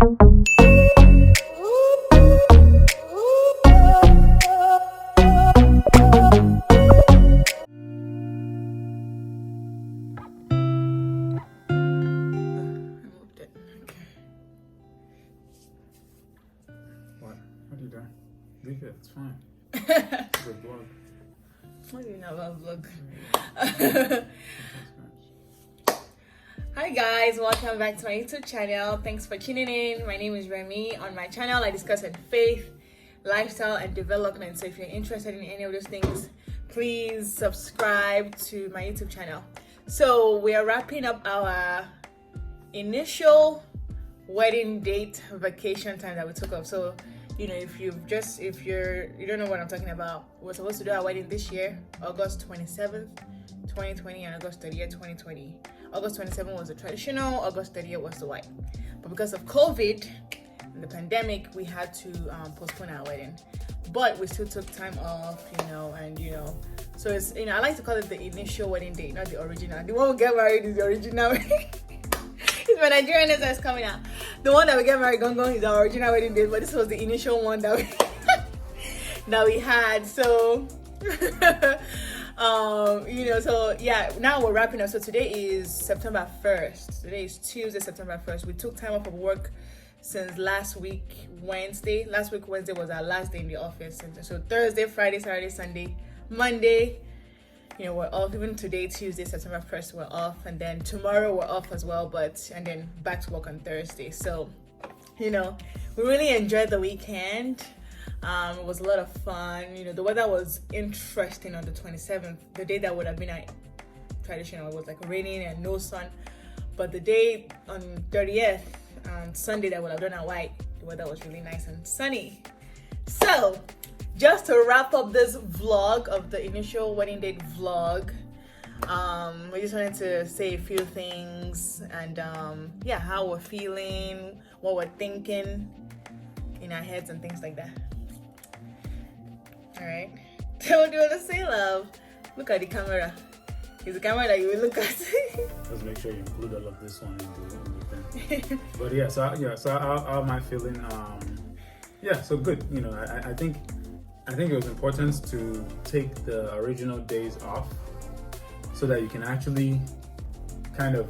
Leave it, it's fine. It's a vlog. What do you know about vlog? Hi guys, welcome back to my YouTube channel. Thanks for tuning in. My name is Remy. On my channel, I discuss on faith, lifestyle, and development. So if you're interested in any of those things, please subscribe to my YouTube channel. So we are wrapping up our initial wedding date vacation time that we took off. So you know, if you don't know what I'm talking about, we're supposed to do our wedding this year, August 27th, 2020, and August 30th, 2020. August 27th was the traditional, August 30th was the white. But because of COVID and the pandemic, we had to postpone our wedding. But we still took time off, so it's, I like to call it the initial wedding date, not the original. The one we get married is the original. It's my Nigerian that's coming out. The one that we get married, Gong is our original wedding date, but this was the initial one that we that we had. So, so yeah. Now we're wrapping up. So today is September 1st. Today is Tuesday, September 1st. We took time off of work since last week Wednesday. Last week Wednesday was our last day in the office. So Thursday, Friday, Saturday, Sunday, Monday, we're off. Even today, Tuesday, September 1st, we're off. And then tomorrow we're off as well, and then back to work on Thursday. So, we really enjoyed the weekend. It was a lot of fun. The weather was interesting on the 27th. The day that would have been traditional, it was like raining and no sun. But the day on 30th, Sunday that would have done at white, the weather was really nice and sunny. So, just to wrap up this vlog of the initial wedding date vlog, we just wanted to say a few things and how we're feeling, what we're thinking in our heads and things like that. All right. So what do you want to say, love? Look at the camera. It's the camera that you will look at. Let's make sure you include all of this one in the thing. But so how am I feeling? So good. I think it was important to take the original days off so that you can actually kind of,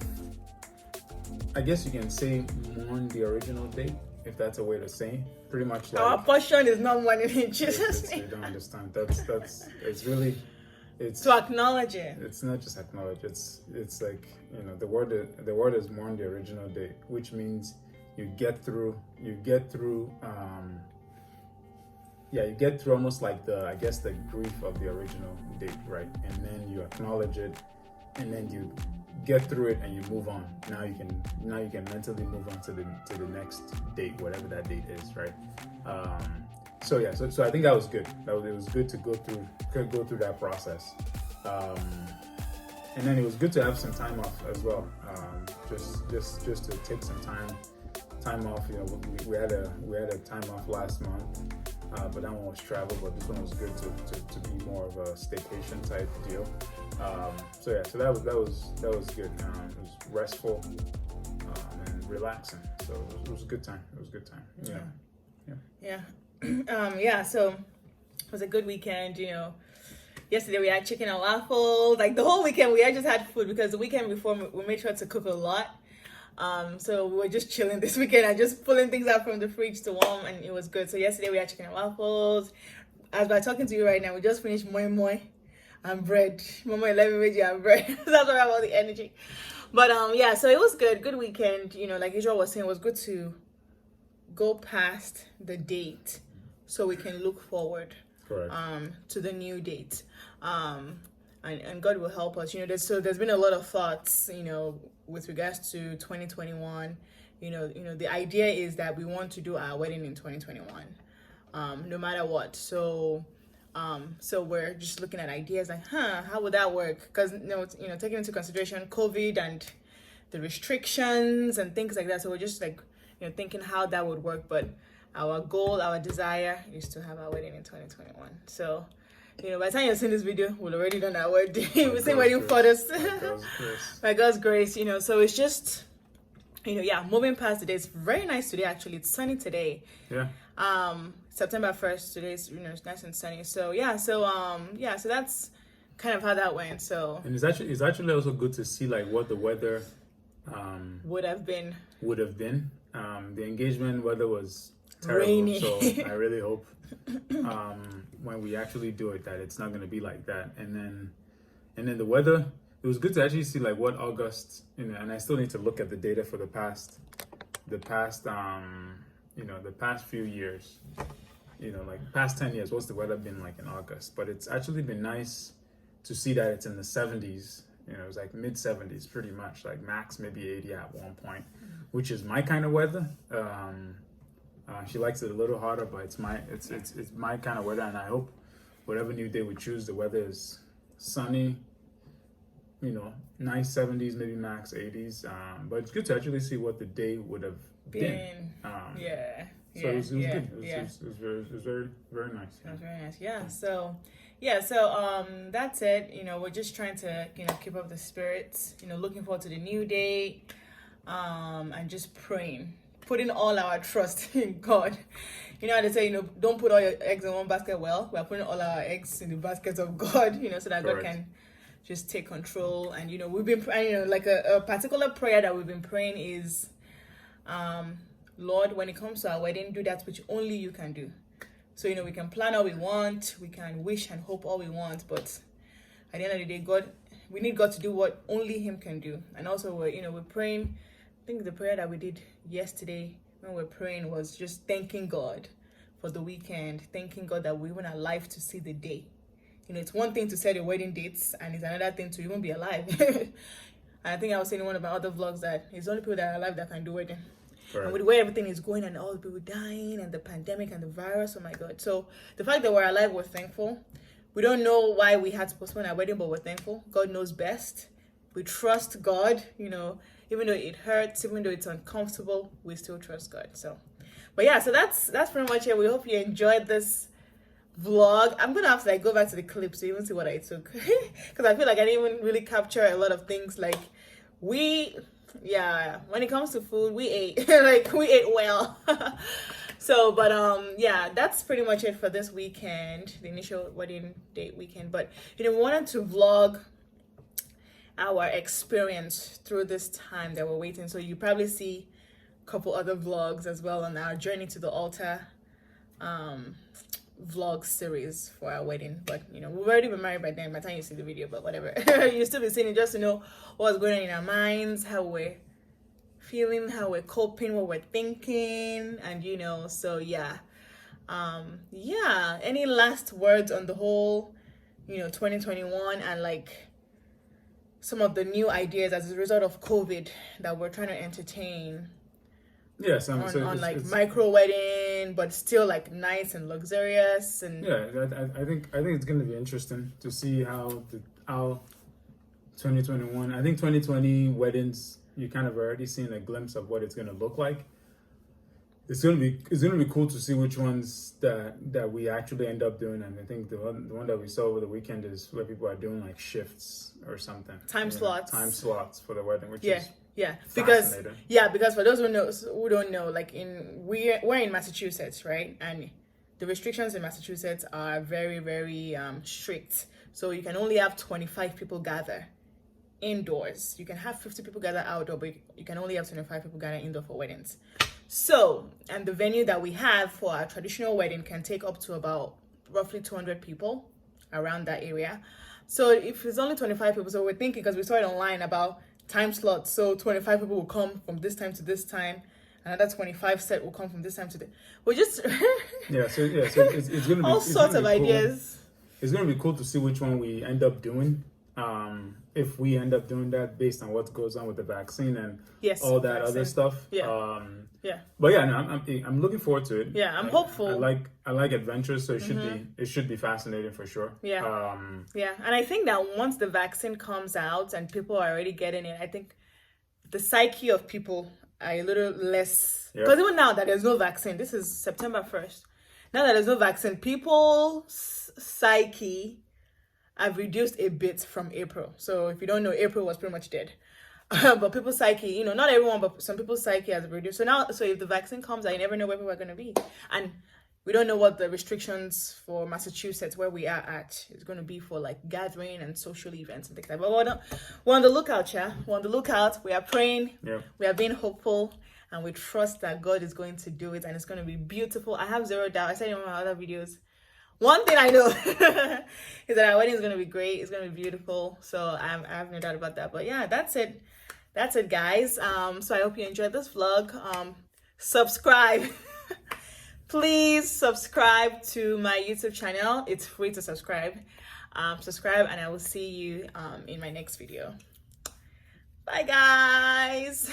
I guess you can say, mourn the original date, if that's a way to say. Pretty much like, our portion is not mourning in Jesus' name. You don't understand. It's to acknowledge it. It's not just acknowledge. It's like, the word is mourn the original date, which means you get through almost like the grief of the original date, right? And then you acknowledge it, and then you get through it and you move on. Now you can mentally move on to the next date, whatever that date is, right? So I think that was good. It was good to go through that process. And then it was good to have some time off as well. Just to take some time off. We had a time off last month. But that one was travel, but this one was good to be more of a staycation type deal. So that was good. It was restful and relaxing. So it was a good time. So it was a good weekend. Yesterday we had chicken and waffles. Like the whole weekend we had just had food because the weekend before we made sure to cook a lot. So we were just chilling this weekend and just pulling things out from the fridge to warm, and it was good. So yesterday we had chicken and waffles. As we're talking to you right now, we just finished moi and bread. Mama 11 veggie and bread. That's why I have all the energy. But so it was good weekend. Like Israel was saying, it was good to go past the date so we can look forward. Correct. To the new date. And God will help us. There's been a lot of thoughts, with regards to 2021. The idea is that we want to do our wedding in 2021, no matter what. So we're just looking at ideas like, how would that work? Because taking into consideration COVID and the restrictions and things like that. So we're just like, thinking how that would work. But our goal, our desire is to have our wedding in 2021. So. By the time you're seeing this video, we'll already done our wedding. We're seeing wedding photos. By God's grace. By God's grace, so it's just moving past the day. It's very nice today, actually. It's sunny today. Yeah. September 1st, today's, it's nice and sunny. So so that's kind of how that went. So And it's actually also good to see like what the weather would have been The engagement weather was terrible, rainy. so I really hope when we actually do it that it's not going to be like that. And then the weather, it was good to actually see like what August, and I still need to look at the data for the past few years, like past 10 years, what's the weather been like in August? But it's actually been nice to see that it's in the 70s. It was like mid 70s, pretty much, like max maybe 80 at one point, which is my kind of weather. She likes it a little hotter, but it's my kind of weather, and I hope whatever new day we choose, the weather is sunny, nice 70s, maybe max 80s. But it's good to actually see what the day would have been. So it was good. It was very, very nice. It was very nice. Yeah. So that's it. We're just trying to keep up the spirits. Looking forward to the new day, and just praying, putting all our trust in God. They say don't put all your eggs in one basket. Well, we're putting all our eggs in the basket of God. So that God can just take control. And we've been praying. Like a particular prayer that we've been praying is, Lord, when it comes to our wedding, do that which only you can do. So, we can plan all we want, we can wish and hope all we want, but at the end of the day, we need God to do what only Him can do. And also, we're praying. I think the prayer that we did yesterday when we're praying was just thanking God for the weekend, thanking God that we were alive to see the day. It's one thing to set your wedding dates, and it's another thing to even be alive. And I think I was saying in one of my other vlogs that it's only people that are alive that can do wedding. Right. And with the way everything is going and all the people dying and the pandemic and the virus, oh my God. So the fact that we're alive, we're thankful. We don't know why we had to postpone our wedding, but we're thankful. God knows best. We trust God, even though it hurts, even though it's uncomfortable, we still trust God. So that's pretty much it. We hope you enjoyed this vlog. I'm gonna have to go back to the clip so you even see what I took, because I feel like I didn't even really capture a lot of things. Like when it comes to food, we ate we ate well. So that's pretty much it for this weekend, the initial wedding date weekend. But we wanted to vlog our experience through this time that we're waiting. So you probably see a couple other vlogs as well on our journey to the altar vlog series for our wedding. But we've already been married by then by the time you see the video, but whatever. You'll still be seeing it just to know what's going on in our minds, how we're feeling, how we're coping, what we're thinking, and any last words on the whole 2021 and some of the new ideas as a result of COVID that we're trying to entertain? Yes, it's micro wedding, but still nice and luxurious. And I think it's going to be interesting to see how 2021. I think 2020 weddings, you kind of already seen a glimpse of what it's going to look like. It's going to be cool to see which ones that we actually end up doing. And I think the one that we saw over the weekend is where people are doing shifts or something. Time slots for the wedding, which is because for those who don't know, we're in Massachusetts, right? And the restrictions in Massachusetts are very, very strict. So you can only have 25 people gather indoors. You can have 50 people gather outdoor, but you can only have 25 people gather indoor for weddings. So, and the venue that we have for our traditional wedding can take up to about roughly 200 people around that area. So if it's only 25 people, so we're thinking, because we saw it online about time slots, so 25 people will come from this time to this time, another 25 set will come from this time to this. We're just so it's gonna be all sorts of ideas. It's gonna be cool to see which one we end up doing. If we end up doing that based on what goes on with the vaccine and all that other stuff. But I'm looking forward to it. I'm hopeful. I like adventures, so it should be fascinating for sure. And I think that once the vaccine comes out and people are already getting it, I think the psyche of people are a little less, because even now that there's no vaccine, this is September 1st, now that there's no vaccine, people's psyche have reduced a bit from April. So if you don't know, April was pretty much dead. But people's psyche, you know, not everyone, but some people's psyche has reduced. So now, so if the vaccine comes, I never know where people are going to be. And we don't know what the restrictions for Massachusetts, where we are at, is going to be for like gathering and social events and things like that. But we're on the lookout, yeah. We're on the lookout. We are praying. Yeah. We are being hopeful. And we trust that God is going to do it. And it's going to be beautiful. I have zero doubt. I said in one of my other videos, one thing I know is that our wedding is going to be great. It's going to be beautiful. So I have no doubt about that. But yeah, that's it. That's it, guys. So I hope you enjoyed this vlog. Subscribe. Please subscribe to my YouTube channel. It's free to subscribe. Subscribe, and I will see you in my next video. Bye, guys.